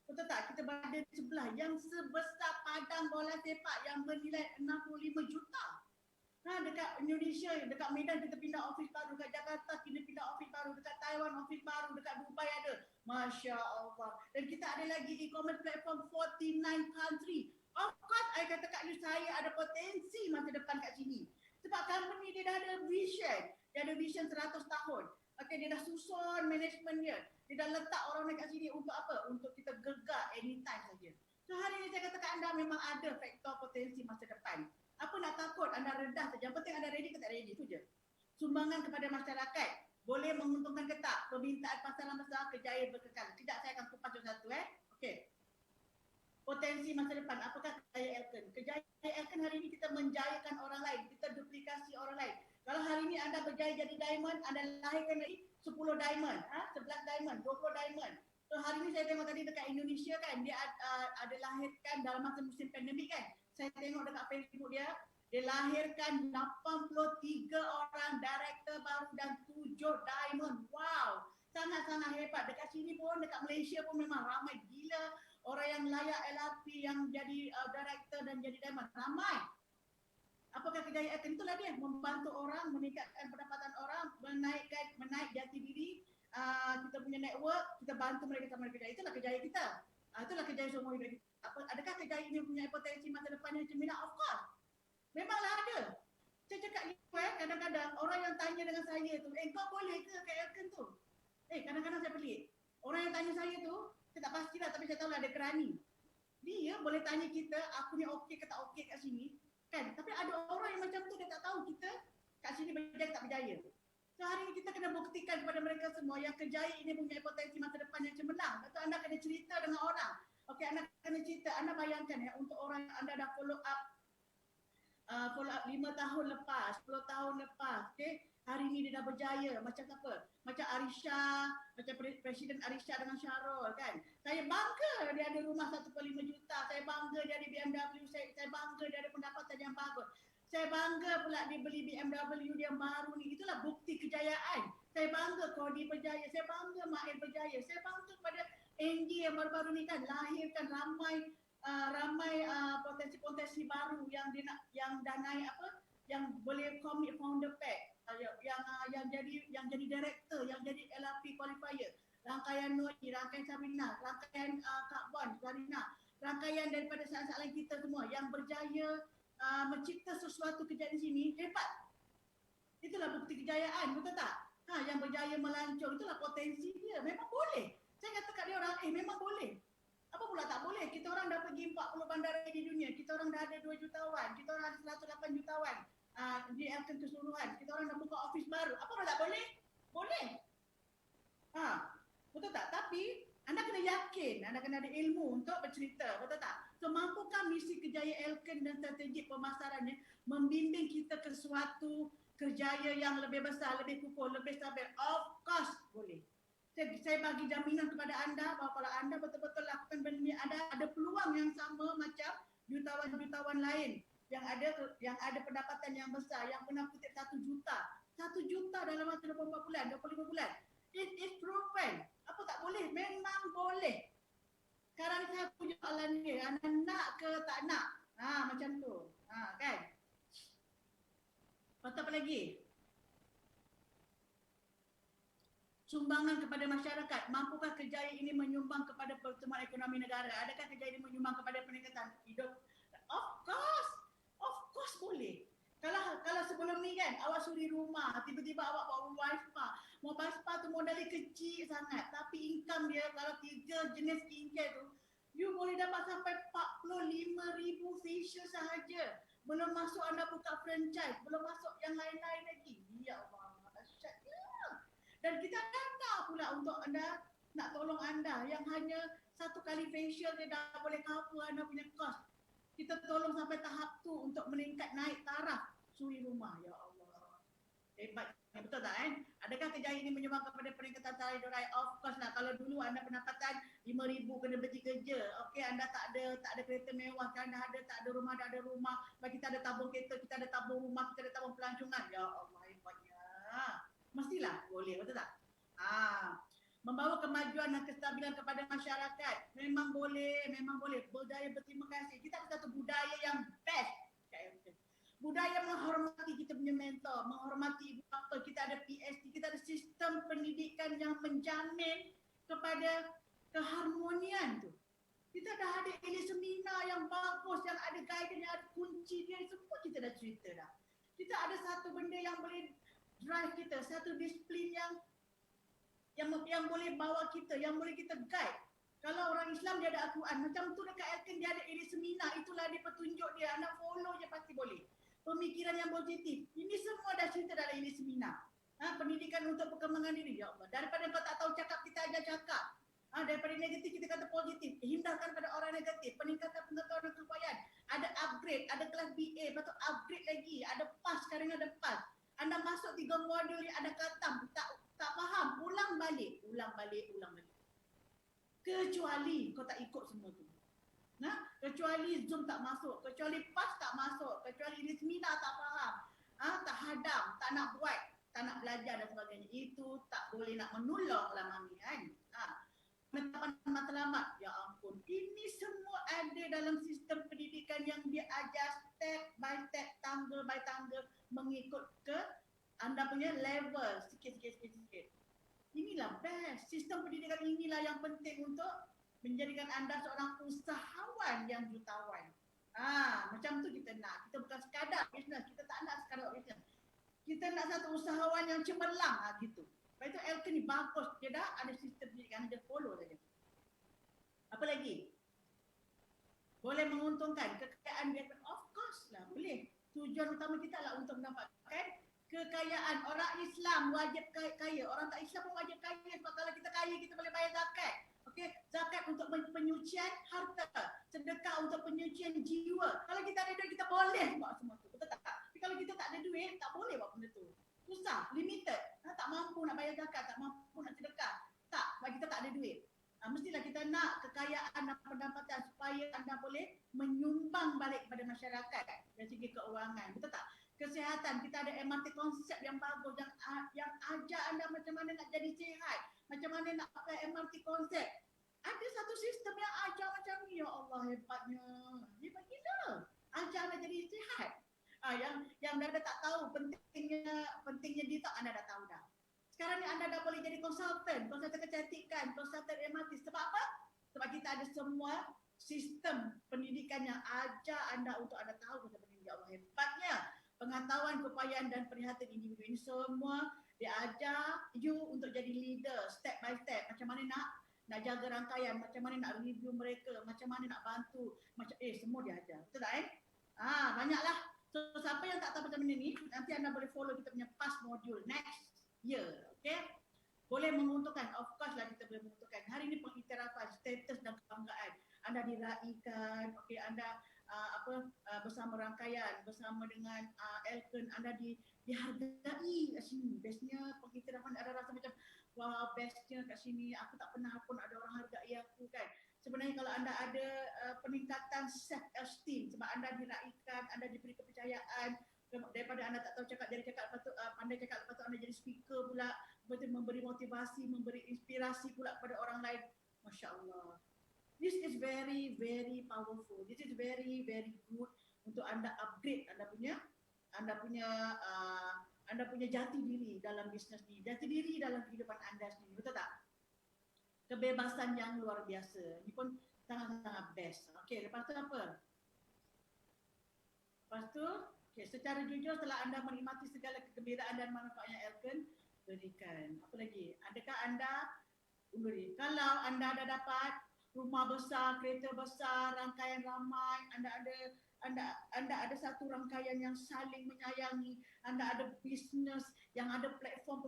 Betul tak? Kita berada di sebelah yang sebesar padang bola sepak yang bernilai 65 juta. Dekat Indonesia, dekat Medan kita pindah office baru, dekat Jakarta kita pindah office baru, dekat Taiwan office baru, dekat Dubai ada. Masya Allah. Dan kita ada lagi e-commerce platform 49 country. Of course, I kata kat you, saya ada potensi masa depan kat sini. Sebab company dia dah ada vision. Dia ada vision 100 tahun. Okay, dia dah susun management dia. Dia dah letak orang kat sini untuk apa? Untuk kita gegar anytime saja. So hari ni saya kata kat anda memang ada faktor potensi masa depan. Apa nak takut? Anda redah saja. Yang penting anda ready ke tak ready, itu je. Sumbangan kepada masyarakat. Boleh menguntungkan ke tak? Permintaan pasaran besar, kejayaan berkekal. Tidak, saya akan kupas satu-satu. Okey. Potensi masa depan. Apakah kejayaan Elken? Kejayaan Elken hari ini kita menjayakan orang lain. Kita duplikasi orang lain. Kalau hari ini ini anda berjaya jadi diamond, anda lahirkan lagi 10 diamond, 11 diamond, 20 diamond. So hari ni saya tengok tadi dekat Indonesia kan, dia ada lahirkan dalam masa musim pandemik kan. Saya tengok dekat Facebook dia lahirkan 83 orang director baru dan 7 diamond. Wow, sangat-sangat hebat. Dekat sini pun, dekat Malaysia pun memang ramai gila orang yang layak LRP yang jadi director dan jadi diamond. Ramai. Apakah kejayaan Elkin? Itulah dia, membantu orang, meningkatkan pendapatan orang, menaik jati diri, kita punya network, kita bantu mereka sama kerja. Itulah kejayaan kita. Itulah kejayaan semua hidup kita. Adakah kejayaan ini punya potensi masa depan yang cemerlang? Of course. Memanglah ada. Saya cakap ni, kadang-kadang orang yang tanya dengan saya tu, kau boleh ke kat Elkin tu? Kadang-kadang saya pelik. Orang yang tanya saya tu, saya tak pastilah tapi saya tahu lah dia kerani. Dia boleh tanya kita, aku ni okey ke tak okey kat sini. Kan? Tapi ada orang yang macam tu dia tak tahu kita kat sini berjaya tak berjaya. So hari ini kita kena buktikan kepada mereka semua yang kejayaan ini punya potensi masa depan yang cemerlang. Lepas tu anda kena cerita dengan orang. Okey, anda kena cerita. Anda bayangkan ya, untuk orang yang anda dah follow up 5 tahun lepas, 10 tahun lepas. Okay? Hari ini dia dah berjaya. Macam apa? Macam Arisha, macam Presiden Arisha dengan Syarul kan. Saya bangga dia ada rumah 1.5 juta. Saya bangga dia ada BMW. Saya bangga dia ada pendapatan yang bagus. Saya bangga pula dia beli BMW dia yang baru ni. Itulah bukti kejayaan. Saya bangga Kodi berjaya. Saya bangga Mail berjaya. Saya bangga pada Angie yang baru-baru ni kan. Lahirkan ramai potensi-potensi baru yang dia nak, yang dah naik yang boleh commit founder pack. Yang jadi director, yang jadi LRP qualifier, rangkaian Noi, rangkaian Sabrina, rangkaian Kak Bon, Zarina, rangkaian daripada sahabat-sahabat kita semua yang berjaya mencipta sesuatu kejayaan di sini, hebat. Itulah bukti kejayaan, betul tak? Yang berjaya melancong, itulah potensi dia. Memang boleh. Saya kata kat dia orang, memang boleh. Apa pula tak boleh? Kita orang dah pergi 40 bandar di dunia, kita orang dah ada 2 jutawan, kita orang ada 108 jutawan. Di Elkin keseluruhan, kita orang dah buka office baru. Apa tak boleh? Boleh. Betul tak? Tapi anda kena yakin, anda kena ada ilmu untuk bercerita, betul tak? So mampukah misi kejayaan Elkin dan strategi pemasarannya membimbing kita ke suatu kerjaya yang lebih besar, lebih kukuh, lebih stabil? Of course boleh. Saya bagi jaminan kepada anda bahawa kalau anda betul-betul lakukan benda ini, ada peluang yang sama macam jutawan-jutawan lain yang ada pendapatan yang besar, yang pernah kutip 1 juta. 1 juta dalam masa 24 bulan, 25 bulan. It is proven. Apa tak boleh? Memang boleh. Sekarang saya punya soalan dia, anda nak ke tak nak? Macam tu. Kan? Lepas apa lagi? Sumbangan kepada masyarakat. Mampukah kejayaan ini menyumbang kepada pertumbuhan ekonomi negara? Adakah kejayaan ini menyumbang kepada peningkatan hidup? Of course boleh. Kalau sebelum ni kan awak suri rumah, tiba-tiba awak bawa Wi-Fi. Wi-Fi tu modalnya kecil sangat, tapi income dia kalau 3 jenis skincare tu, you boleh dapat sampai 45,000 facial sahaja. Belum masuk anda buka franchise, belum masuk yang lain-lain lagi. Ya Allah, dahsyatnya. Dan kita dana pula untuk anda nak tolong anda yang hanya 1 kali facial dia dah boleh cover anda punya cost. Kita tolong sampai tahap tu untuk meningkat naik taraf suri rumah. Ya Allah. Hebat. Betul tak Adakah kejayaan ini menyumbang kepada peningkatan taraf hidup rakyat? Of course lah. Kalau dulu anda pendapatan 5,000 kena berhenti kerja. Okey, anda tak ada kereta mewah, kan dah ada, tak ada rumah, dah ada rumah. Bagi kita ada tabung kereta, kita ada tabung rumah, kita ada tabung pelancongan. Ya Allah, hebatnya. Mestilah boleh, betul tak? Membawa kemajuan dan kestabilan kepada masyarakat. Memang boleh. Budaya berterima kasih. Kita ada satu budaya yang best. Budaya menghormati kita punya mentor, menghormati ibu bapa. Kita ada PhD, kita ada sistem pendidikan yang menjamin kepada keharmonian tu. Kita dah ada ini seminar yang bagus, yang ada guidance, yang ada kunci dia. Semua kita dah cerita dah. Kita ada satu benda yang boleh drive kita, satu disiplin yang boleh bawa kita, yang boleh kita guide. Kalau orang Islam dia ada Al-Quran, macam tu dekat Elkin dia ada area seminar, itulah dia petunjuk dia, anda follow je pasti boleh. Pemikiran yang positif, ini semua dah cerita dalam area seminar. Pendidikan untuk perkembangan diri, ya Allah. Daripada kau tak tahu cakap, kita ajar cakap. Daripada negatif kita kata positif, hindarkan pada orang negatif, peningkatan pengetahuan dan keupayaan. Ada upgrade, ada kelas BA, lepas tu upgrade lagi, ada PAS, sekarang ada PAS. Anda masuk masuk 3 modul yang ada khatam, tak faham, ulang balik. Kecuali kau tak ikut semua tu. Nah, kecuali Zoom tak masuk, kecuali PAS tak masuk, kecuali Rizmina tak faham, tak hadam, tak nak buat, tak nak belajar dan sebagainya. Itu tak boleh nak menolong lah Mami kan. Penetapan matlamat, ya ampun, ini semua ada dalam sistem pendidikan yang dia ajar step by step, tangga by tangga, mengikut ke anda punya level sikit. Inilah best. Sistem pendidikan inilah yang penting untuk menjadikan anda seorang usahawan yang jutawan. Macam tu kita nak. Kita bukan sekadar bisnes, kita tak nak sekadar bisnes. Kita nak satu usahawan yang cemerlang gitu. Sebab itu Elken ni bagus. Dia dah ada sistem pendidikan, dia follow saja. Apa lagi? Boleh menguntungkan kekayaan dia? Of course lah, boleh. Tujuan utama kita lah untuk mendapatkan kekayaan. Orang Islam wajib kaya. Orang tak Islam pun wajib kaya. Sebab kalau kita kaya, kita boleh bayar zakat. Okey, zakat untuk penyucian harta, sedekah untuk penyucian jiwa. Kalau kita ada duit, kita boleh buat semua tu. Betul tak? Tapi kalau kita tak ada duit, tak boleh buat benda tu. Susah, limited. Tak mampu nak bayar zakat, tak mampu nak sedekah. Tak, sebab kita tak ada duit. Mestilah kita nak kekayaan dan pendapatan supaya anda boleh menyumbang balik kepada masyarakat dari segi keuangan. Betul tak? Kesihatan, kita ada MRT konsep yang bagus yang ajar anda macam mana nak jadi sihat, macam mana nak pakai MRT konsep. Ada satu sistem yang ajar macam ni. Ya Allah, hebatnya. Hebat gila. Ajar anda jadi sihat. Yang anda tak tahu pentingnya dia tak, anda dah tahu dah. Sekarang ni anda dah boleh jadi konsultan kecantikan, konsultan MRT. Sebab apa? Sebab kita ada semua sistem pendidikan yang ajar anda untuk anda tahu macam mana. Ya Allah, hebatnya. Pengetahuan, keupayaan dan perhatian individu ini semua diajar you untuk jadi leader step by step. Macam mana nak jaga rangkaian, macam mana nak review mereka, macam mana nak bantu, semua diajar. Betul tak banyaklah. So siapa yang tak tahu macam ni, nanti anda boleh follow kita punya past module next year. Okay, boleh menguntungkan, of course lah kita boleh menguntungkan. Hari ini pengiktirafan, status dan kebanggaan. Anda diraikan, okay, anda bersama rangkaian, bersama dengan Elken, anda dihargai kat sini. Bestnya pengiktirafan, ada rasa macam wah, bestnya kat sini, aku tak pernah pun ada orang hargai aku kan. Sebenarnya kalau anda ada peningkatan self esteem sebab anda diraikan, anda diberi kepercayaan, daripada anda tak tahu cakap jadi cakap, lepas tu pandai cakap, lepas tu anda jadi speaker pula, lepas tu memberi motivasi, memberi inspirasi pula kepada orang lain. Masya Allah. This is very, very powerful. This is very, very good untuk anda upgrade anda punya jati diri dalam bisnes ni, jati diri dalam kehidupan anda sendiri. Betul tak? Kebebasan yang luar biasa. Ini pun sangat-sangat best. Okey, lepas tu apa? Lepas tu, secara jujur setelah anda menikmati segala kegembiraan dan manfaatnya Elken berikan. Apa lagi? Adakah anda kalau anda dah dapat rumah besar, kereta besar, rangkaian ramai, anda ada satu rangkaian yang saling menyayangi, anda ada bisnes yang ada platform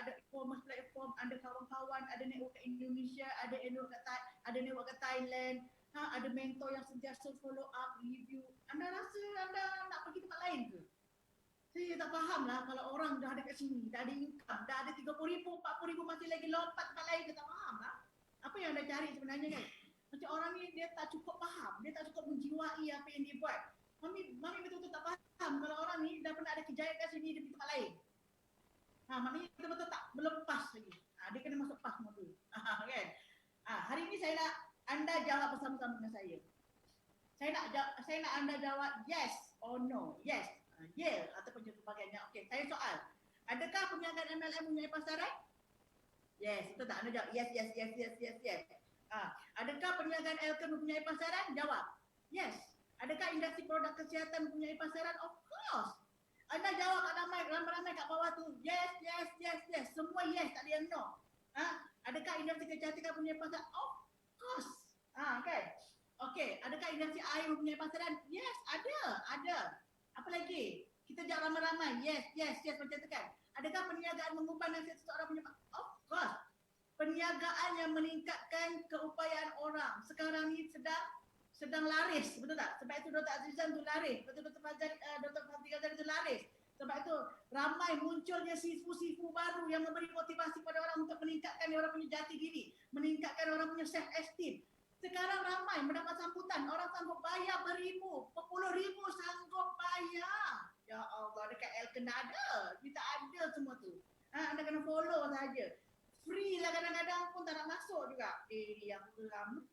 ada e-commerce platform, ada kawan-kawan, ada network ke Indonesia, ada network ke Thailand, ada mentor yang sentiasa follow up, review. Anda rasa anda nak pergi tempat lain ke? Saya tak faham lah kalau orang dah ada kat sini, dah ada income, dah ada 30,000, 40,000 masih lagi lompat tempat lain, kita tak faham lah. Apa yang anda cari sebenarnya kan? Macam orang ni dia tak cukup faham, dia tak cukup menjiwai apa yang dia buat. Mami betul-betul tak faham kalau orang ni dah pernah ada kejayaan kat sini, dia pergi tempat lain. Maknanya betul-betul tak berlepas lagi. Dia kena masuk pas modul. Kan? Hari ini saya nak anda jawab bersama-sama dengan saya. Saya nak anda jawab yes or no. Yes. Yeah ataupun sebagainya. Okey, saya soal. Adakah perniagaan MLM mempunyai pasaran? Yes, betul tak? Anda jawab yes. Adakah perniagaan Elken mempunyai pasaran? Jawab yes. Adakah industri produk kesihatan mempunyai pasaran? Of course. Anda jawab kat ramai-ramai kat bawah tu. Yes. Semua yes, tak ada yang no. Adakah industri kecantikan mempunyai pasaran? Of course. Kan? Okey, adakah industri air mempunyai pasaran? Yes, ada. Apa lagi? Kita jawab ramai-ramai. Yes, macam tu kan. Adakah perniagaan mengubah nasib seseorang punya? Of course. Perniagaan yang meningkatkan keupayaan orang sekarang ni sedang laris, betul tak? Sebab itu Dr. Azizan tu laris, betul Dr. Fazli Ghazali tu laris. Sebab itu ramai munculnya sifu-sifu baru yang memberi motivasi pada orang untuk meningkatkan orang punya jati diri, meningkatkan orang punya self esteem. Sekarang ramai mendapat sambutan, orang sanggup bayar beribu, berpuluh ribu sanggup bayar. Ya Allah, dekat Elken ada, kita ada semua tu. Anda kena follow saja. Free lah kadang-kadang pun tak nak masuk juga. Yang geram.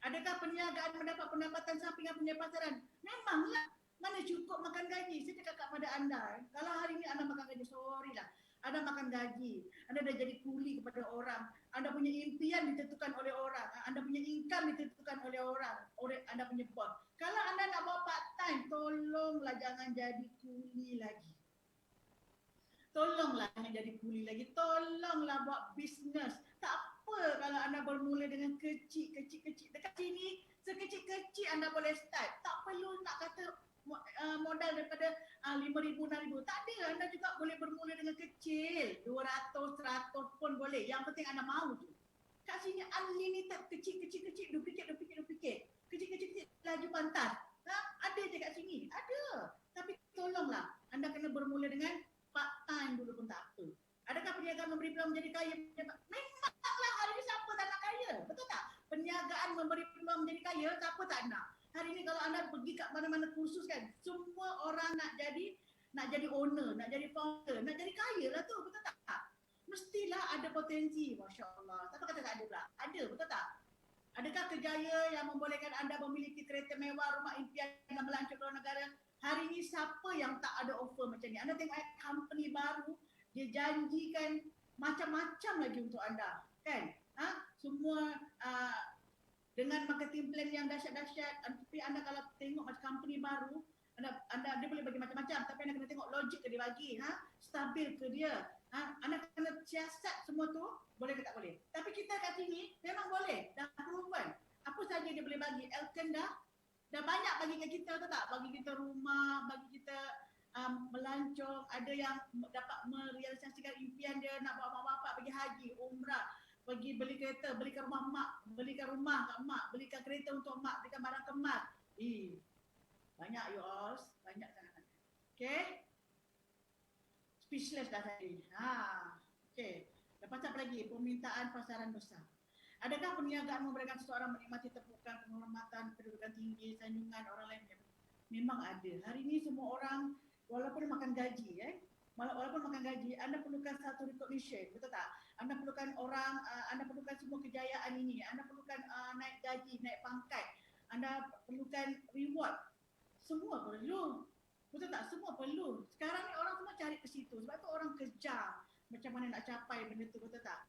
Adakah perniagaan mendapat pendapatan sampingan penyepasaran? Memanglah. Mana cukup makan gaji? Saya cakap kepada anda, kalau hari ini anda makan gaji, sorry lah. Anda makan gaji, anda dah jadi kuli kepada orang. Anda punya impian ditentukan oleh orang. Anda punya income ditentukan oleh orang. Oleh anda punya bos. Kalau anda nak bawa part time, tolonglah jangan jadi kuli lagi. Tolonglah jangan jadi kuli lagi. Tolonglah buat bisnes. Tak apa kalau anda bermula dengan kecil-kecil. Dekat sini, sekecil-kecil anda boleh start. Tak perlu nak kata modal daripada 5,000, 6,000. Tak ada, anda juga boleh bermula dengan kecil. 200, 100 pun boleh. Yang penting anda mahu tu. Kat sini unlimited, kecil-kecil, duplicate. Kecil-kecil, laju pantas. Ada je kat sini, ada. Tapi tolonglah, anda kena bermula dengan part time dulu pun tak apa. Adakah perniagaan memberi peluang menjadi kaya? Memanglah hari ini siapa tak nak kaya? Betul tak? Perniagaan memberi peluang menjadi kaya, siapa tak nak? Hari ini kalau anda pergi kat mana-mana kursus kan, semua orang nak jadi owner, nak jadi founder, nak jadi kaya lah tu, betul tak? Mestilah ada potensi, Masya Allah. Siapa kata tak ada pula? Ada, betul tak? Adakah kerjaya yang membolehkan anda memiliki kereta mewah, rumah impian dan melancong ke luar negara? Hari ini siapa yang tak ada offer macam ni? Anda tengok company baru, dia janjikan macam-macam lagi untuk anda, kan? Semua dengan marketing plan yang dahsyat-dahsyat. Tapi anda kalau tengok macam company baru, anda dia boleh bagi macam-macam, tapi anda kena tengok logik ke dia bagi, stabil ke dia. Anda kena siasat semua tu, boleh ke tak boleh. Tapi kita kat sini memang boleh, dah proven. Apa saja dia boleh bagi. Elken dah banyak bagi kat kita, tahu tak? Bagi kita rumah, bagi kita melancong, ada yang dapat merealisasikan impian dia nak bawa mak bapak pergi haji, umrah, pergi beli kereta, belikan rumah mak, belikan rumah kat mak, belikan kereta untuk mak, belikan barang kemas. Banyak you all, banyak sangat. Okay? Speechless dah saya ni. Okay. Lepas apa lagi? Permintaan pasaran besar. Adakah perniagaan memberikan seseorang menikmati tepukan, penghormatan, kedudukan tinggi, sanjungan orang lain? Memang ada. Hari ini semua orang, walaupun makan gaji, walaupun makan gaji, anda perlukan satu recognition, betul tak? Anda perlukan orang, anda perlukan semua kejayaan ini, anda perlukan naik gaji, naik pangkat, anda perlukan reward. Semua perlu. Betul tak? Semua perlu. Sekarang ni orang semua cari ke situ. Sebab tu orang kejar macam mana nak capai benda tu, betul tak?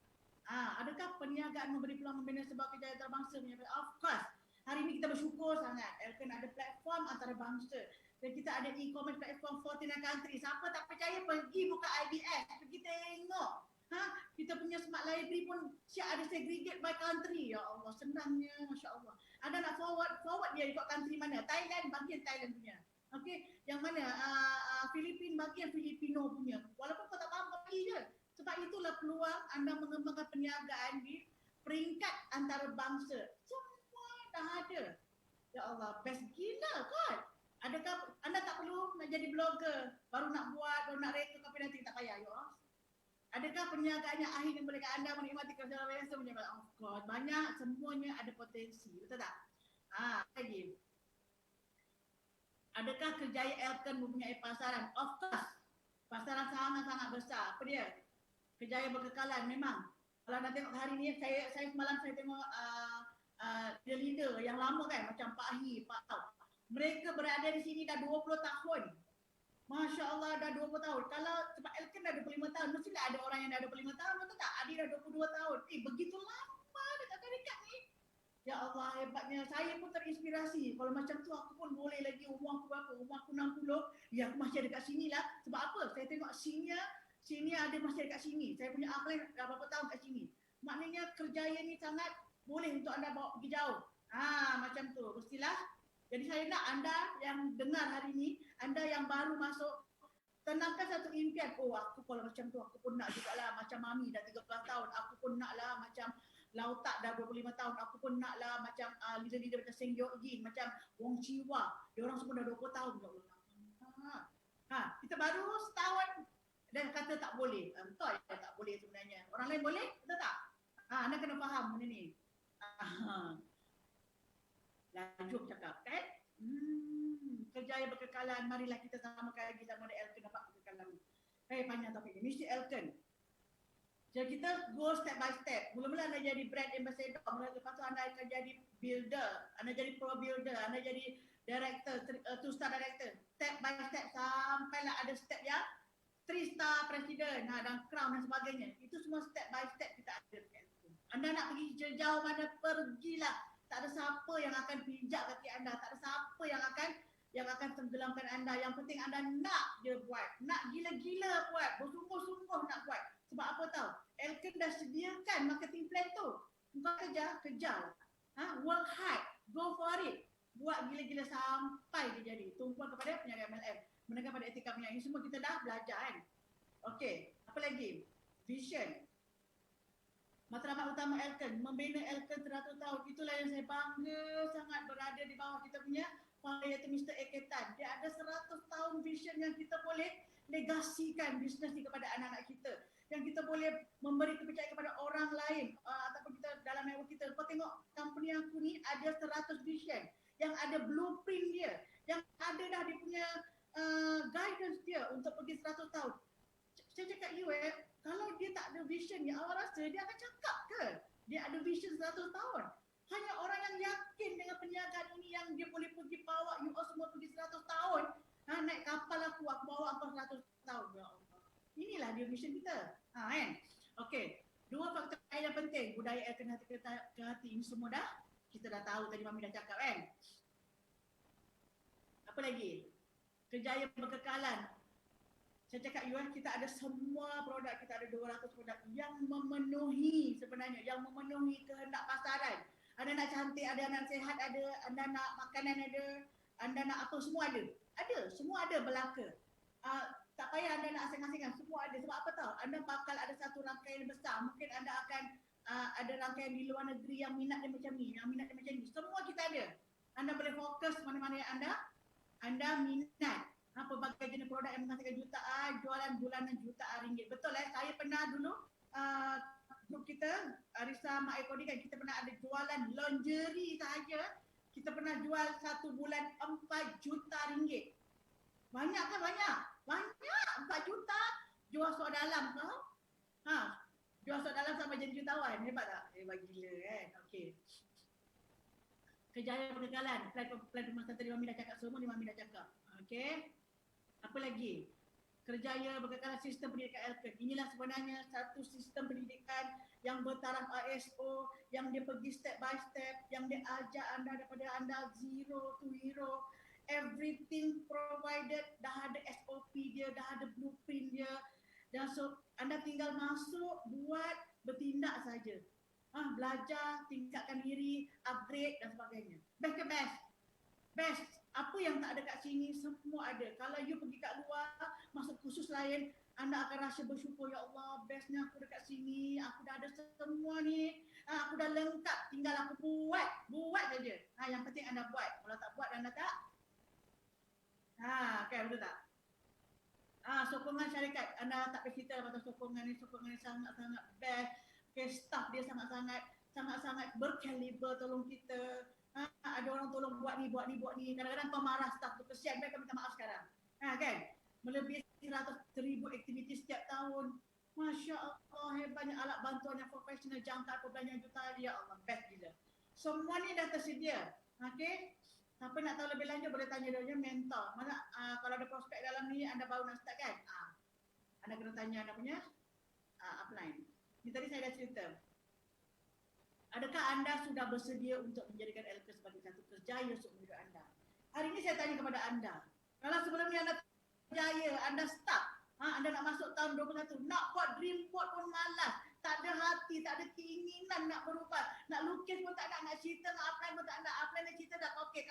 Adakah perniagaan memberi peluang membina sebuah kejayaan antarabangsa? Of course. Hari ini kita bersyukur sangat. Elken ada platform antarabangsa. Dan kita ada e-commerce platform 49 country. Siapa tak percaya pergi buka IBS. Pergi tengok. Kita punya smart library pun siap ada segregate by country. Ya Allah, senangnya. Masya Allah. Anda nak forward dia ikut country mana? Thailand, bagian Thailand punya. Okey, yang mana? Filipin, bagian Filipino punya. Walaupun kau tak faham, pergi je. Sebab itulah peluang anda mengembangkan perniagaan di peringkat antarabangsa. Semua dah ada. Ya Allah, best gila kan? Adakah anda tak perlu nak jadi blogger, baru nak buat, baru nak reka tapi nanti tak payah, ya? Adakah perniagaannya akhirnya membolehkan anda menikmati kerjaan biasa menyebabkan of course, banyak, semuanya ada potensi, betul tak? Lagi. Adakah kerjaya Elken mempunyai pasaran? Of course. Pasaran sangat-sangat besar. Apa dia? Kerjaya berkekalan memang. Kalau anda tengok hari ni, saya semalam saya tengok leader yang lama kan, macam Pak Hi, Pak Au. Mereka berada di sini dah 20 tahun. Masya Allah, dah 20 tahun. Kalau sebab Elken dah 25 tahun, mestilah ada orang yang dah 25 tahun, betul tak? Adi dah 22 tahun. Begitu lama dekat-dekat ni. Ya Allah, hebatnya. Saya pun terinspirasi. Kalau macam tu aku pun boleh lagi. Umur aku berapa? Umur aku 60. Ya, aku masih ada kat sini lah. Sebab apa? Saya tengok senior ada masih ada kat sini. Saya punya uncle dah berapa tahun kat sini. Maknanya kerjaya ni sangat boleh untuk anda bawa pergi jauh. Macam tu. Mestilah. Jadi saya nak anda yang dengar hari ni, anda yang baru masuk, tenangkan satu impian. Oh, aku kalau macam tu, aku pun nak jugalah. Macam Mami dah 13 tahun. Aku pun nak lah macam Lautak dah 25 tahun, aku pun nak lah macam leader-leader macam Seng Yeok Jin, macam Wong Chi Wah. Diorang semua dah 20 tahun. Ya Allah. Kita baru setahun dan kata tak boleh. Betul ya tak boleh sebenarnya. Orang lain boleh, betul tak? Anda kena faham benda ni. Laju cakap kan? Kerjaya berkekalan, marilah kita samakan lagi sama dengan Elken. Nampak berkekalan ni. Panjang topik ni. Mesti Elken. Jadi kita go step by step. Mula-mula anda jadi brand ambassador. Lepas tu anda akan jadi builder. Anda jadi pro builder. Anda jadi director, 2-star director. Step by step sampailah ada step yang 3-star president dan crown dan sebagainya. Itu semua step by step kita ada. Anda nak pergi sejauh mana, pergilah. Tak ada siapa yang akan pijak kaki anda. Tak ada siapa yang akan tenggelamkan anda. Yang penting anda nak je buat. Nak gila-gila buat. Bersungguh-sungguh nak buat. Sebab apa tahu? Elken dah sediakan marketing plan tu. Kau kejar. Work hard. Go for it. Buat gila-gila sampai dia jadi. Tumpuan kepada penjaga MLM. Mendengar pada etika penyair. Ini semua kita dah belajar kan. Okey. Apa lagi? Vision. Matlamat utama Elken. Membina Elken 100 tahun. Itulah yang saya bangga sangat berada di bawah kita punya iaitu Mr. Eketan. Dia ada 100 tahun vision yang kita boleh legasikan bisnes ni kepada anak-anak kita. Yang kita boleh memberi kepercayaan kepada orang lain ataupun kita dalam network kita. Kau tengok company aku ni ada 100 vision. Yang ada blueprint dia. Yang ada dah dia punya guidance dia untuk pergi 100 tahun. Saya cakap you kalau dia tak ada vision ni, awak rasa dia akan cakap ke? Dia ada vision 100 tahun. Hanya orang yang yakin dengan perniagaan ini yang dia boleh pergi bawa you all semua pergi 100 tahun. Naik kapal aku bawa apa 100 tahun. Ya Allah. Inilah dia vision kita. Kan? Okey. 2 faktor yang penting. Budaya Elken hati ke hati ini semua dah. Kita dah tahu tadi Mami dah cakap kan. Apa lagi? Kerjaya berkekalan. Saya cakap kita ada semua produk, kita ada 200 produk yang memenuhi sebenarnya, yang memenuhi kehendak pasaran. Anda nak cantik ada, nak sihat ada, anda nak makanan ada, anda nak apa semua ada. Ada, semua ada belaka. Tak payah anda nak asing-asingan, semua ada. Sebab apa tahu? Anda bakal ada satu rangkaian besar. Mungkin anda akan ada rangkaian di luar negeri yang minat dia macam ni, yang minat dia macam ni. Semua kita ada. Anda boleh fokus mana-mana yang anda minat. Pelbagai jenis produk yang menghasilkan jutaan, jualan bulanan jutaan ringgit. Betul saya pernah dulu grup kita, Arisa Mak Ekodi kan, kita pernah ada jualan lingerie sahaja. Kita pernah jual 1 bulan 4 juta ringgit. Banyak kan? Banyak. 4 juta. Jual suat dalam tau. Jual suat dalam sampai jadi jutawan. Hebat tak? Hebat gila kan? Okey. Kejayaan perkekalan. Plan pemasaran tadi Mami dah cakap semua ni, Mami dah cakap. Okey. Apa lagi? Kerjaya berkekalan sistem pendidikan Elken. Inilah sebenarnya satu sistem pendidikan yang bertaraf ISO, yang dia pergi step by step, yang dia ajak anda daripada anda zero to hero. Everything provided, dah ada SOP dia, dah ada blueprint dia. Dan so anda tinggal masuk, buat, bertindak saja. Belajar, tingkatkan diri, upgrade dan sebagainya. Best ke best? Best. Apa yang tak ada kat sini semua ada. Kalau you pergi kat luar, masuk kursus lain, anda akan rasa bersyukur, ya Allah, bestnya aku dekat sini, aku dah ada semua ni, aku dah lengkap, tinggal aku buat saja. Yang penting anda buat. Kalau tak buat, anda tak. Kan betul tak? Sokongan syarikat, anda tak payah cerita pasal sokongan ni sangat-sangat best. Okay, staff dia sangat-sangat berkaliber tolong kita. Ada orang tolong buat ni. Kadang-kadang kau marah staff tu, kesian mereka minta maaf sekarang. Kan? Melebihi 100,000 aktiviti setiap tahun. Masya Allah, hebatnya alat bantuan yang profesional, jangka perbelanjaan jutaan. Ya Allah, best gila. Semua ni dah tersedia. Okay? Siapa nak tahu lebih lanjut boleh tanya dia mentor. Mana kalau ada prospek dalam ni, anda baru nak start kan? Anda kena tanya anda punya upline. Ni tadi saya dah cerita. Adakah anda sudah bersedia untuk menjadikan Elken sebagai satu kerjaya untuk hidup anda? Hari ini saya tanya kepada anda. Kalau sebelum ni anda berjaya, anda stuck, anda nak masuk tahun 21, nak buat dream board pun malas, tak ada hati, tak ada keinginan nak berubah, nak lukis pun tak nak cerita, nak apply pun tak nak, apply nak cerita dah okey.